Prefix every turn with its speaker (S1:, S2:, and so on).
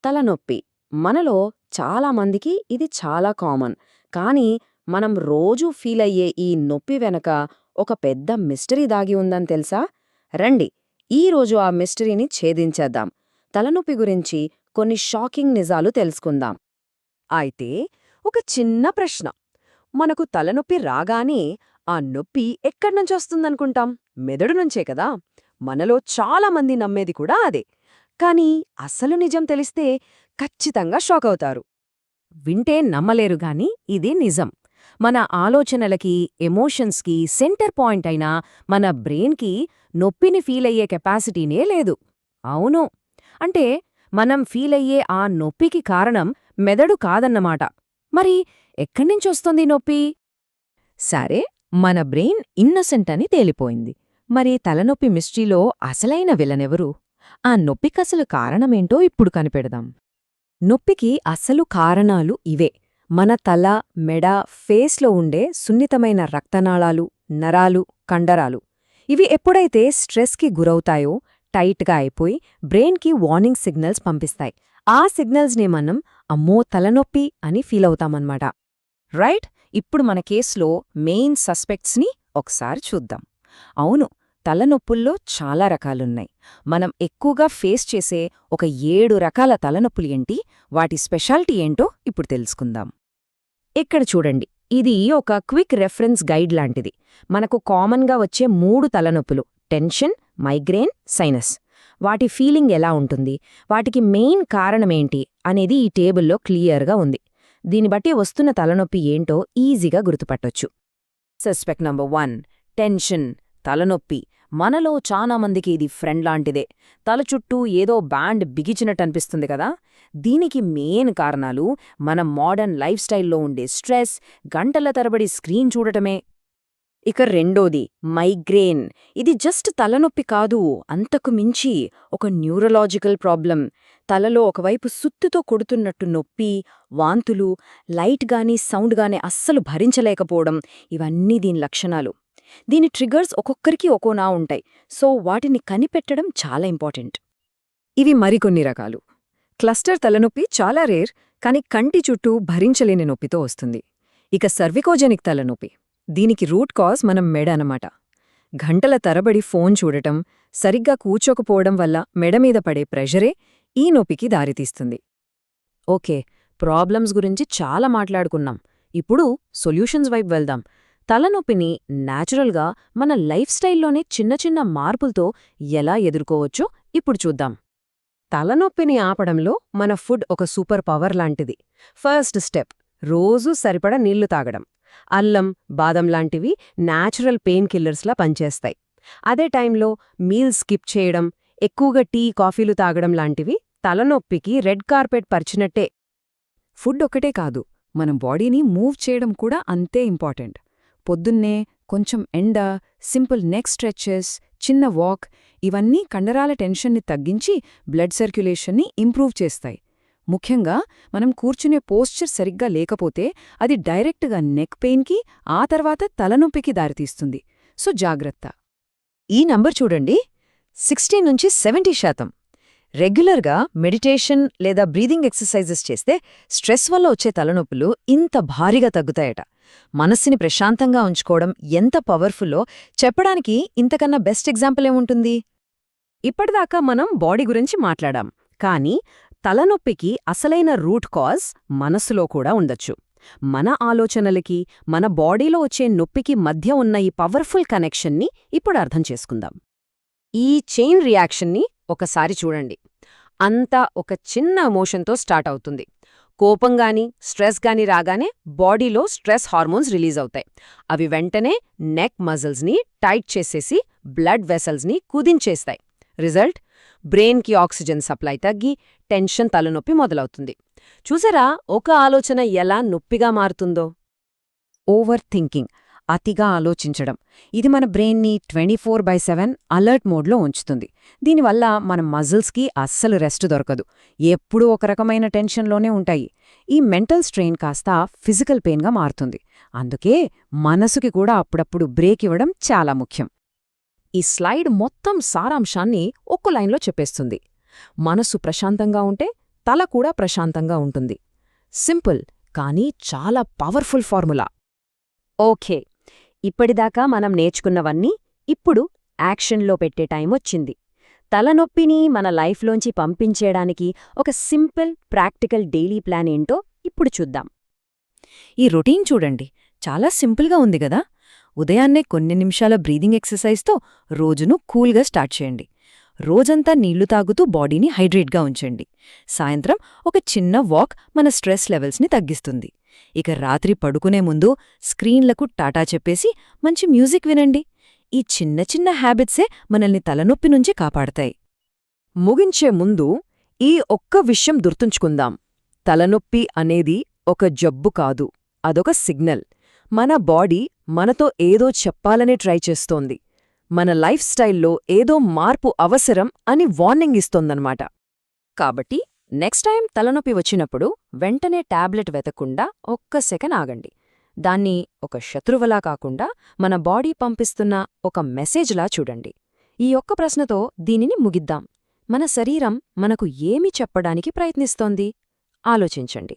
S1: తలనొప్పి మనలో చాలామందికి ఇది చాలా కామన్. కానీ మనం రోజూ ఫీలయ్యే ఈ నొప్పి వెనక ఒక పెద్ద మిస్టరీ దాగి ఉందని తెలుసా? రండి, ఈరోజు ఆ మిస్టరీని ఛేదించేద్దాం. తలనొప్పి గురించి కొన్ని షాకింగ్ నిజాలు తెలుసుకుందాం.
S2: అయితే ఒక చిన్న ప్రశ్న. మనకు తలనొప్పి రాగానే ఆ నొప్పి ఎక్కడ్నుంచొస్తుందనుకుంటాం? మెదడు నుంచే కదా. మనలో చాలామంది నమ్మేది కూడా అదే. కానీ అసలు నిజం తెలిస్తే ఖచ్చితంగా షాకవుతారు.
S1: వింటే నమ్మలేరు గాని ఇది నిజం. మన ఆలోచనలకి, ఎమోషన్స్కి సెంటర్ పాయింట్ అయిన మన బ్రెయిన్కి నొప్పిని ఫీలయ్యే కెపాసిటీనే లేదు. అవును, అంటే మనం ఫీలయ్యే ఆ నొప్పికి కారణం మెదడు కాదన్నమాట. మరి ఎక్కడ్నించొస్తుంది నొప్పి?
S2: సరే, మన బ్రెయిన్ ఇన్నోసెంట్ అని తేలిపోయింది. మరి తలనొప్పి మిస్టరీలో అసలైన విలనెవరు? ఆ నొప్పికసలు కారణమేంటో ఇప్పుడు కనిపెడదాం. నొప్పికి అసలు కారణాలు ఇవే. మన తల, మెడ, ఫేస్లో ఉండే సున్నితమైన రక్తనాళాలు, నరాలు, కండరాలు. ఇవి ఎప్పుడైతే స్ట్రెస్కి గురవుతాయో టైట్గా అయిపోయి బ్రెయిన్కి వార్నింగ్ సిగ్నల్స్ పంపిస్తాయి. ఆ సిగ్నల్స్నే మనం అమ్మో తలనొప్పి అని ఫీలవుతామన్నమాట.
S1: రైట్, ఇప్పుడు మన కేసులో మెయిన్ సస్పెక్ట్స్ని ఒకసారి చూద్దాం. అవును, తలనొప్పుల్లో చాలా రకాలున్నాయి. మనం ఎక్కువగా ఫేస్ చేసే ఒక 7 రకాల తలనొప్పులు ఏంటి, వాటి స్పెషాలిటీ ఏంటో ఇప్పుడు తెలుసుకుందాం. ఇక్కడ చూడండి, ఇది ఒక క్విక్ రెఫరెన్స్ గైడ్ లాంటిది. మనకు కామన్గా వచ్చే 3 తలనొప్పులు: టెన్షన్, మైగ్రేన్, సైనస్. వాటి ఫీలింగ్ ఎలా ఉంటుంది, వాటికి మెయిన్ కారణమేంటి అనేది ఈ టేబుల్లో క్లియర్గా ఉంది. దీన్ని బట్టి వస్తున్న తలనొప్పి ఏంటో ఈజీగా గుర్తుపట్టొచ్చు. సస్పెక్ట్ నంబర్ 1, టెన్షన్, తలనొప్పి. మనలో చాలా మందికి ఇది ఫ్రెండ్ లాంటిదే. తల చుట్టూ ఏదో బ్యాండ్ బిగిచినట్టనిపిస్తుంది కదా. దీనికి మెయిన్ కారణాలు మన మోడర్న్ లైఫ్ స్టైల్లో ఉండే స్ట్రెస్, గంటల తరబడి స్క్రీన్ చూడటమే. ఇక రెండోది మైగ్రేన్. ఇది జస్ట్ తలనొప్పి కాదు, అంతకు మించి ఒక న్యూరలాజికల్ ప్రాబ్లం. తలలో ఒకవైపు సుత్తుతో కొడుతున్నట్టు నొప్పి, వాంతులు, లైట్ గానీ సౌండ్ గానీ అస్సలు భరించలేకపోవడం, ఇవన్నీ దీని లక్షణాలు. దీని ట్రిగర్స్ ఒక్కొక్కరికి ఒక్కోనా ఉంటాయి. సో వాటిని కనిపెట్టడం చాలా ఇంపార్టెంట్.
S2: ఇవి మరికొన్ని రకాలు. క్లస్టర్ తలనొప్పి చాలా రేర్, కానీ కంటి చుట్టూ భరించలేని నొప్పితో వస్తుంది. ఇక సర్వికోజెనిక్ తలనొప్పి. దీనికి రూట్ కాజ్ మనం మెడ అన్నమాట. గంటల తరబడి ఫోన్ చూడటం, సరిగ్గా కూర్చోకపోవడం వల్ల మెడమీద పడే ప్రెషరే ఈ నొప్పికి దారితీస్తుంది. ఓకే, ప్రాబ్లమ్స్ గురించి చాలా మాట్లాడుకున్నాం. ఇప్పుడు సొల్యూషన్స్ వైపు వెళ్దాం. తలనొప్పిని న్యాచురల్గా మన లైఫ్ స్టైల్లోనే చిన్న చిన్న మార్పులతో ఎలా ఎదుర్కోవచ్చో ఇప్పుడు చూద్దాం. తలనొప్పిని ఆపడంలో మన ఫుడ్ ఒక సూపర్ పవర్ లాంటిది. ఫస్ట్ స్టెప్, రోజూ సరిపడా నీళ్లు తాగడం. అల్లం, బాదం లాంటివి న్యాచురల్ పెయిన్ కిల్లర్స్లా పనిచేస్తాయి. అదే టైంలో మీల్స్ స్కిప్ చేయడం, ఎక్కువగా టీ, కాఫీలు తాగడం లాంటివి తలనొప్పికి రెడ్ కార్పెట్ పరిచినట్టే. ఫుడ్ ఒక్కటే కాదు, మన బాడీని మూవ్ చేయడం కూడా అంతే ఇంపార్టెంట్. పొద్దున్నే కొంచెం ఎండ, సింపుల్ నెక్ స్ట్రెచెస్, చిన్న వాక్, ఇవన్నీ కండరాల టెన్షన్ని తగ్గించి బ్లడ్ సర్క్యులేషన్ని ఇంప్రూవ్ చేస్తాయి. ముఖ్యంగా మనం కూర్చునే పోస్చర్ సరిగ్గా లేకపోతే అది డైరెక్ట్గా నెక్ పెయిన్కి, ఆ తర్వాత తలనొప్పికి దారితీస్తుంది. సో జాగ్రత్త. ఈ నంబర్ చూడండి, 60-70%. రెగ్యులర్గా మెడిటేషన్ లేదా బ్రీదింగ్ ఎక్సర్సైజెస్ చేస్తే స్ట్రెస్ వల్ల వచ్చే తలనొప్పులు ఇంత భారీగా తగ్గుతాయట. మనస్సుని ప్రశాంతంగా ఉంచుకోవడం ఎంత పవర్ఫుల్లో చెప్పడానికి ఇంతకన్నా బెస్ట్ ఎగ్జాంపుల్ ఏముంటుంది? ఇప్పటిదాకా మనం బాడీ గురించి మాట్లాడాం, కానీ తలనొప్పికి అసలైన రూట్ కాజ్ మనస్సులో కూడా ఉండొచ్చు. మన ఆలోచనలకి, మన బాడీలో వచ్చే నొప్పికి మధ్య ఉన్న ఈ పవర్ఫుల్ కనెక్షన్ని ఇప్పుడు అర్థం చేసుకుందాం. ఈ చైన్ రియాక్షన్ని ఒకసారి చూడండి. అంతా ఒక చిన్న ఎమోషన్తో స్టార్ట్ అవుతుంది. కోపంగాని, స్ట్రెస్ గాని రాగానే బాడీలో స్ట్రెస్ హార్మోన్స్ రిలీజ్ అవుతాయి. అవి వెంటనే నెక్ మజిల్స్ని టైట్ చేసేసి బ్లడ్ వెసల్స్ని కుదించేస్తాయి. రిజల్ట్, బ్రెయిన్కి ఆక్సిజన్ సప్లై తగ్గి టెన్షన్, తలనొప్పి మొదలవుతుంది. చూసారా ఒక ఆలోచన ఎలా నొప్పిగా మారుతుందో? ఓవర్ థింకింగ్, అతిగా ఆలోచించడం, ఇది మన బ్రెయిన్ని 24/7 అలర్ట్ మోడ్లో ఉంచుతుంది. దీనివల్ల మన మజిల్స్కి అస్సలు రెస్ట్ దొరకదు, ఎప్పుడూ ఒక రకమైన టెన్షన్లోనే ఉంటాయి. ఈ మెంటల్ స్ట్రెయిన్ కాస్త ఫిజికల్ పెయిన్గా మారుతుంది. అందుకే మనసుకి కూడా అప్పుడప్పుడు బ్రేక్ ఇవ్వడం చాలా ముఖ్యం. ఈ స్లైడ్ మొత్తం సారాంశాన్ని ఒక్క లైన్లో చెప్పేస్తుంది. మనసు ప్రశాంతంగా ఉంటే తల కూడా ప్రశాంతంగా ఉంటుంది. సింపుల్ కానీ చాలా పవర్ఫుల్ ఫార్ములా.
S3: ఓకే, ఇప్పటిదాకా మనం నేర్చుకున్నవన్నీ ఇప్పుడు యాక్షన్లో పెట్టే టైం వచ్చింది. తలనొప్పిని మన లైఫ్లోంచి పంపించేయడానికి ఒక సింపుల్ ప్రాక్టికల్ డైలీ ప్లాన్ ఏంటో ఇప్పుడు చూద్దాం.
S1: ఈ రొటీన్ చూడండి, చాలా సింపుల్గా ఉంది గదా. ఉదయాన్నే కొన్ని నిమిషాల బ్రీదింగ్ ఎక్సర్సైజ్తో రోజును కూల్గా స్టార్ట్ చేయండి. రోజంతా నీళ్లు తాగుతూ బాడీని హైడ్రేట్గా ఉంచండి. సాయంత్రం ఒక చిన్న వాక్ మన స్ట్రెస్ లెవెల్స్ని తగ్గిస్తుంది. ఇక రాత్రి పడుకునే ముందు స్క్రీన్లకు టాటా చెప్పేసి మంచి మ్యూజిక్ వినండి. ఈ చిన్న చిన్న హ్యాబిట్సే మనల్ని తలనొప్పి నుంచి కాపాడతాయి.
S2: ముగించే ముందు ఈ ఒక్క విషయం గుర్తుంచుకుందాం. తలనొప్పి అనేది ఒక జబ్బు కాదు, అదొక సిగ్నల్. మన బాడీ మనతో ఏదో చెప్పాలనే ట్రై చేస్తోంది. మన లైఫ్ స్టైల్లో ఏదో మార్పు అవసరం అని వార్నింగ్ ఇస్తోందన్నమాట. కాబట్టి నెక్స్ట్ టైం తలనొప్పి వచ్చినప్పుడు వెంటనే టాబ్లెట్ వెతకుండా ఒక్క సెకన్ ఆగండి. దాన్ని ఒక శత్రువులా కాకుండా మన బాడీ పంపిస్తున్న ఒక మెసేజ్లా చూడండి. ఈ ఒక్క ప్రశ్నతో దీనిని ముగిద్దాం. మన శరీరం మనకు ఏమి చెప్పడానికి ప్రయత్నిస్తోంది? ఆలోచించండి.